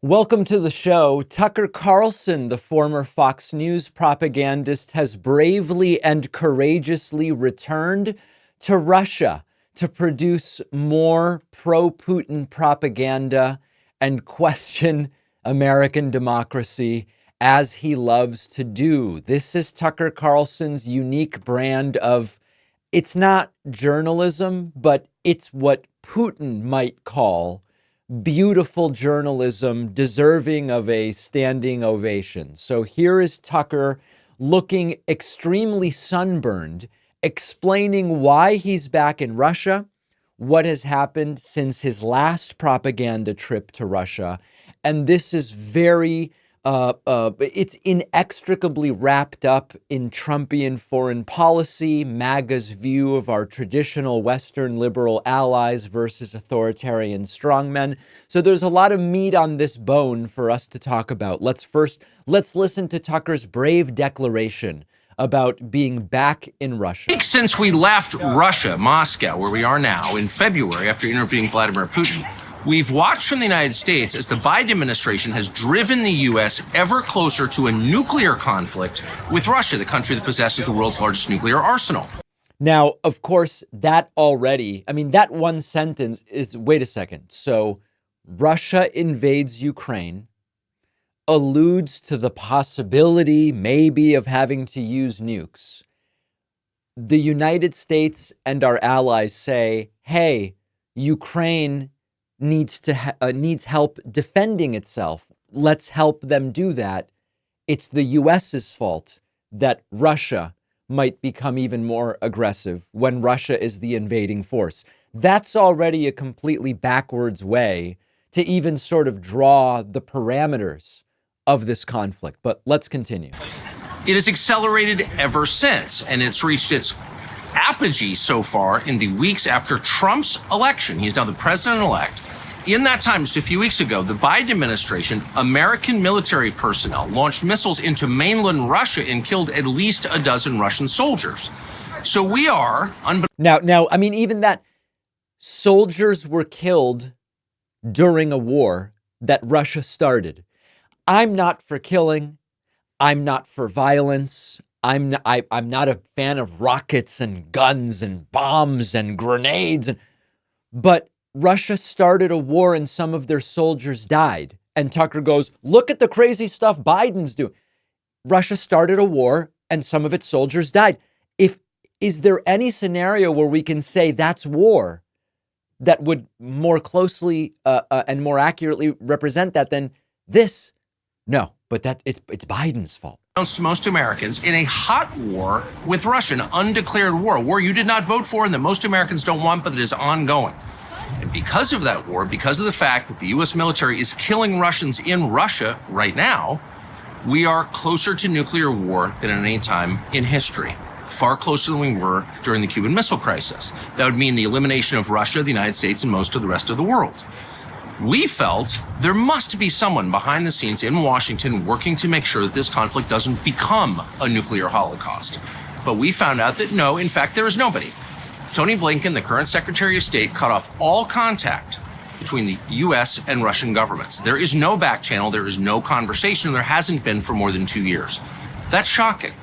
Welcome to the show. Tucker Carlson, the former Fox News propagandist, has bravely and courageously returned to Russia to produce more pro-Putin propaganda and question American democracy as he loves to do. This is Tucker Carlson's unique brand of, it's not journalism, but it's what Putin might call beautiful journalism deserving of a standing ovation. So here is Tucker looking extremely sunburned, explaining why he's back in Russia, what has happened since his last propaganda trip to Russia. And this is it's inextricably wrapped up in Trumpian foreign policy, MAGA's view of our traditional Western liberal allies versus authoritarian strongmen. So there's a lot of meat on this bone for us to talk about. Let's listen to Tucker's brave declaration about being back in Russia. Since we left Russia, Moscow, where we are now, in February after interviewing Vladimir Putin, we've watched from the United States as the Biden administration has driven the U.S. ever closer to a nuclear conflict with Russia, the country that possesses the world's largest nuclear arsenal. Now, of course, that one sentence is, wait a second. So Russia invades Ukraine, alludes to the possibility maybe of having to use nukes. The United States and our allies say, hey, Ukraine needs help defending itself. Let's help them do that. It's the US's fault that Russia might become even more aggressive when Russia is the invading force. That's already a completely backwards way to even sort of draw the parameters of this conflict. But let's continue. It has accelerated ever since, and it's reached its apogee so far in the weeks after Trump's election. He's now the president-elect. In that time, just a few weeks ago, the Biden administration, American military personnel launched missiles into mainland Russia and killed at least a dozen Russian soldiers. So we are... even that soldiers were killed during a war that Russia started. I'm not for killing. I'm not for violence. I'm not a fan of rockets and guns and bombs and grenades. But Russia started a war and some of their soldiers died. And Tucker goes, look at the crazy stuff Biden's doing. Russia started a war and some of its soldiers died. Is there any scenario where we can say that's war that would more closely and more accurately represent that than this? No, but it's Biden's fault. To most Americans in a hot war with Russia, an undeclared war, a war you did not vote for and that most Americans don't want, but that is ongoing. And because of that war, because of the fact that the U.S. military is killing Russians in Russia right now, we are closer to nuclear war than at any time in history. Far closer than we were during the Cuban Missile Crisis. That would mean the elimination of Russia, the United States, and most of the rest of the world. We felt there must be someone behind the scenes in Washington working to make sure that this conflict doesn't become a nuclear holocaust. But we found out that no, in fact, there is nobody. Tony Blinken, the current Secretary of State, cut off all contact between the U.S. and Russian governments. There is no back channel, there is no conversation, there hasn't been for more than 2 years. That's shocking.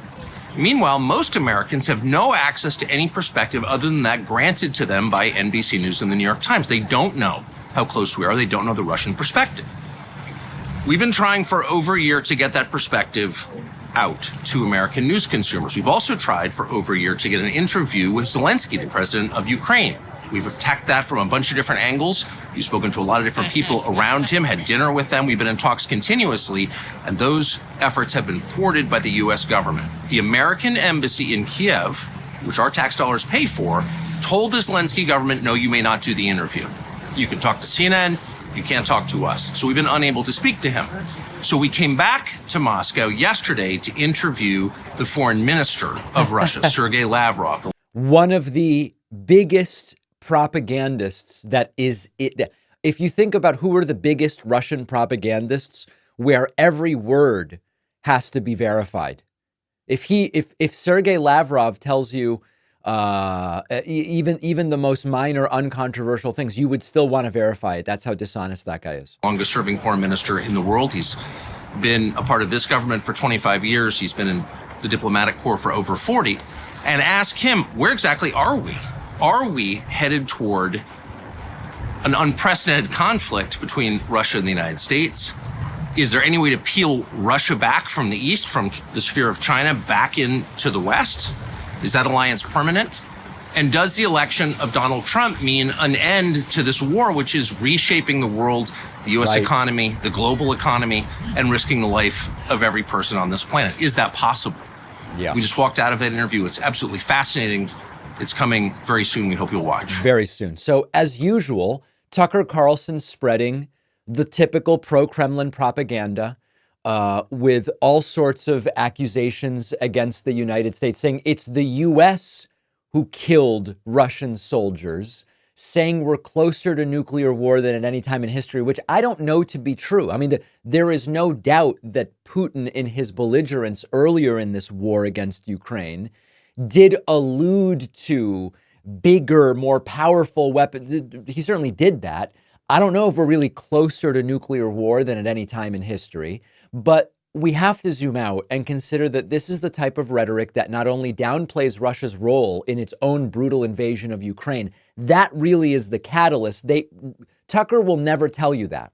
Meanwhile, most Americans have no access to any perspective other than that granted to them by NBC News and the New York Times. They don't know how close we are. They don't know the Russian perspective. We've been trying for over a year to get that perspective out to American news consumers. We've also tried for over a year to get an interview with Zelensky, the president of Ukraine. We've attacked that from a bunch of different angles. We've spoken to a lot of different people around him, had dinner with them. We've been in talks continuously, and those efforts have been thwarted by the U.S. government. The American embassy in Kiev, which our tax dollars pay for, told the Zelensky government, no, you may not do the interview. You can talk to CNN, you can't talk to us. So we've been unable to speak to him. So we came back to Moscow yesterday to interview the foreign minister of Russia, Sergei Lavrov. One of the biggest propagandists that is it. If you think about who are the biggest Russian propagandists, where every word has to be verified. If Sergei Lavrov tells you even the most minor, uncontroversial things, you would still want to verify it. That's how dishonest that guy is. Longest serving foreign minister in the world. He's been a part of this government for 25 years. He's been in the diplomatic corps for over 40. And ask him, where exactly are we? Are we headed toward an unprecedented conflict between Russia and the United States? Is there any way to peel Russia back from the east, from the sphere of China, back into the west? Is that alliance permanent? And does the election of Donald Trump mean an end to this war, which is reshaping the world, the U.S. economy, the global economy, and risking the life of every person on this planet? Is that possible? Yeah. We just walked out of that interview. It's absolutely fascinating. It's coming very soon. We hope you'll watch. Very soon. So as usual, Tucker Carlson spreading the typical pro-Kremlin propaganda with all sorts of accusations against the United States, saying it's the U.S. who killed Russian soldiers, saying we're closer to nuclear war than at any time in history, which I don't know to be true. I mean, there is no doubt that Putin, in his belligerence earlier in this war against Ukraine, did allude to bigger, more powerful weapons. He certainly did that. I don't know if we're really closer to nuclear war than at any time in history, but we have to zoom out and consider that this is the type of rhetoric that not only downplays Russia's role in its own brutal invasion of Ukraine, that really is the catalyst. Tucker will never tell you that.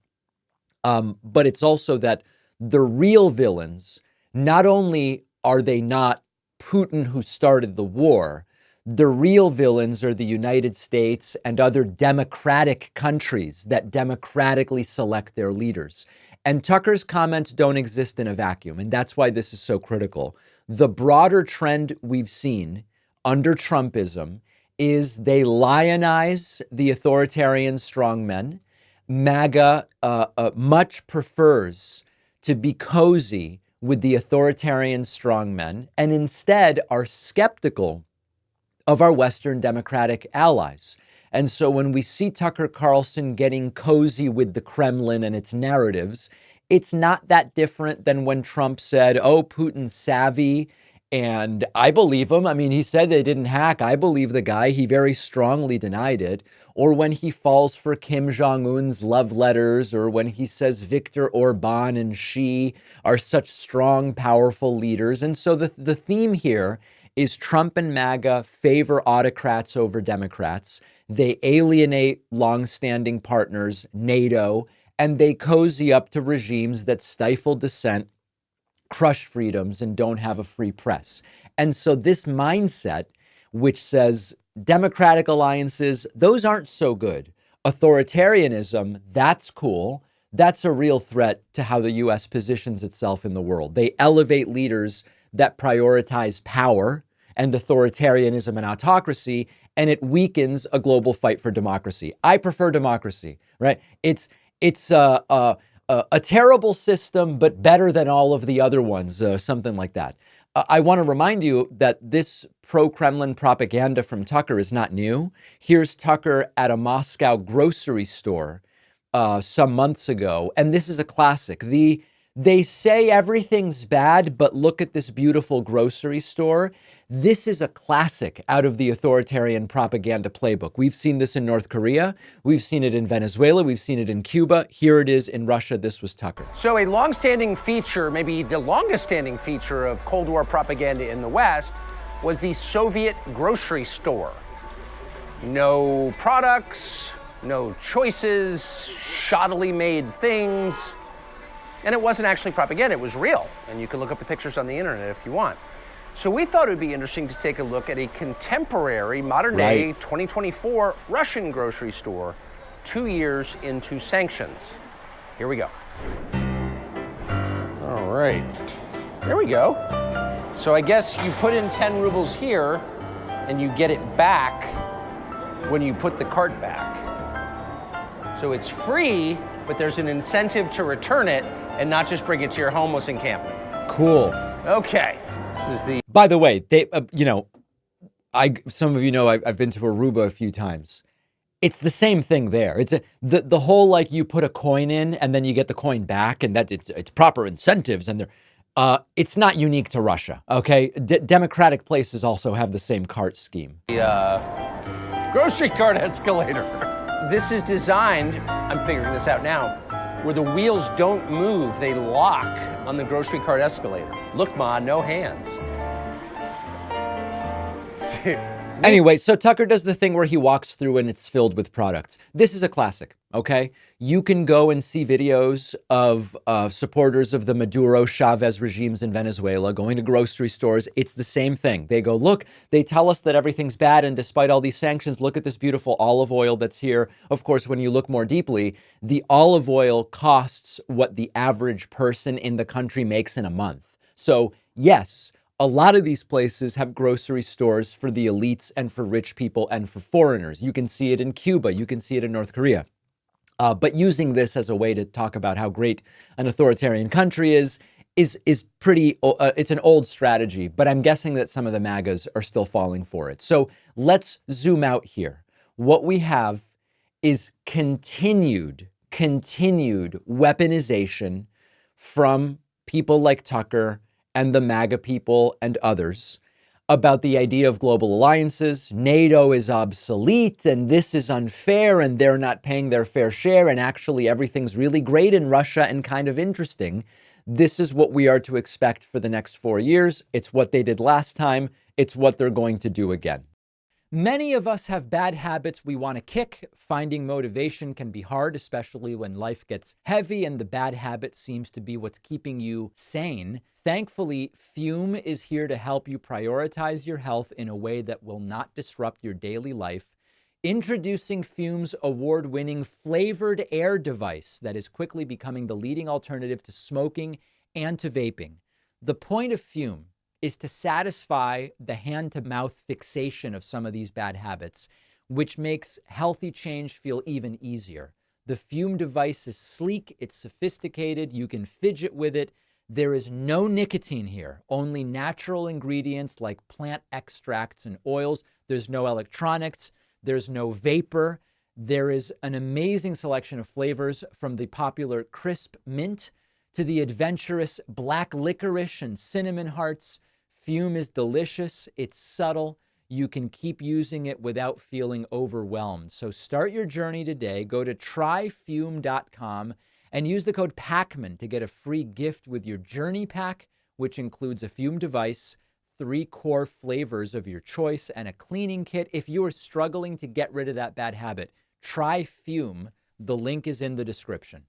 But it's also that the real villains, not only are they not Putin who started the war, the real villains are the United States and other democratic countries that democratically select their leaders. And Tucker's comments don't exist in a vacuum, and that's why this is so critical. The broader trend we've seen under Trumpism is they lionize the authoritarian strongmen. MAGA much prefers to be cozy with the authoritarian strongmen and instead are skeptical of our Western democratic allies. And so when we see Tucker Carlson getting cozy with the Kremlin and its narratives, it's not that different than when Trump said, oh, Putin's savvy. And I believe him. I mean, he said they didn't hack. I believe the guy. He very strongly denied it. Or when he falls for Kim Jong-un's love letters, or when he says Viktor Orban and Xi are such strong, powerful leaders. And so the theme here is Trump and MAGA favor autocrats over Democrats. They alienate longstanding partners, NATO, and they cozy up to regimes that stifle dissent, crush freedoms, and don't have a free press. And so this mindset, which says democratic alliances, those aren't so good. Authoritarianism, that's cool. That's a real threat to how the U.S. positions itself in the world. They elevate leaders that prioritize power and authoritarianism and autocracy, and it weakens a global fight for democracy. I prefer democracy, right? It's a terrible system, but better than all of the other ones, something like that. I want to remind you that this pro-Kremlin propaganda from Tucker is not new. Here's Tucker at a Moscow grocery store some months ago, and this is a classic. They say everything's bad, but look at this beautiful grocery store. This is a classic out of the authoritarian propaganda playbook. We've seen this in North Korea. We've seen it in Venezuela. We've seen it in Cuba. Here it is in Russia. This was Tucker. So a longstanding feature, maybe the longest standing feature of Cold War propaganda in the West was the Soviet grocery store. No products, no choices, shoddily made things. And it wasn't actually propaganda, it was real. And you can look up the pictures on the internet if you want. So we thought it would be interesting to take a look at a contemporary, modern day, 2024 Russian grocery store 2 years into sanctions. Here we go. All right, there we go. So I guess you put in 10 rubles here and you get it back when you put the cart back. So it's free, but there's an incentive to return it and not just bring it to your homeless encampment. Cool. Okay. This is the. By the way, they, some of you know I've been to Aruba a few times. It's the same thing there. It's the whole like you put a coin in and then you get the coin back, and that it's proper incentives, and It's not unique to Russia, okay? Democratic places also have the same cart scheme. Grocery cart escalator. This is designed, I'm figuring this out now, where the wheels don't move, they lock on the grocery cart escalator. Look, Ma, no hands. Anyway, so Tucker does the thing where he walks through and it's filled with products. This is a classic, okay? You can go and see videos of supporters of the Maduro Chavez regimes in Venezuela going to grocery stores. It's the same thing. They go, look, they tell us that everything's bad, and despite all these sanctions, look at this beautiful olive oil that's here. Of course, when you look more deeply, the olive oil costs what the average person in the country makes in a month. So yes, a lot of these places have grocery stores for the elites and for rich people and for foreigners. You can see it in Cuba. You can see it in North Korea. But using this as a way to talk about how great an authoritarian country is pretty, it's an old strategy, but I'm guessing that some of the MAGAs are still falling for it. So let's zoom out here. What we have is continued weaponization from people like Tucker and the MAGA people and others about the idea of global alliances. NATO is obsolete and this is unfair and they're not paying their fair share and actually everything's really great in Russia and kind of interesting. This is what we are to expect for the next 4 years. It's what they did last time. It's what they're going to do again. Many of us have bad habits we want to kick. Finding motivation can be hard, especially when life gets heavy and the bad habit seems to be what's keeping you sane. Thankfully, Fume is here to help you prioritize your health in a way that will not disrupt your daily life. Introducing Fume's award-winning flavored air device that is quickly becoming the leading alternative to smoking and to vaping. The point of Fume is to satisfy the hand-to-mouth fixation of some of these bad habits, which makes healthy change feel even easier. The Fume device is sleek, it's sophisticated, you can fidget with it. There is no nicotine here, only natural ingredients like plant extracts and oils. There's no electronics, there's no vapor. There is an amazing selection of flavors from the popular crisp mint to the adventurous black licorice and cinnamon hearts. Fume is delicious, it's subtle, you can keep using it without feeling overwhelmed. So start your journey today, go to tryfume.com and use the code PACMAN to get a free gift with your journey pack, which includes a Fume device, 3 core flavors of your choice, and a cleaning kit. If you are struggling to get rid of that bad habit, try Fume. The link is in the description.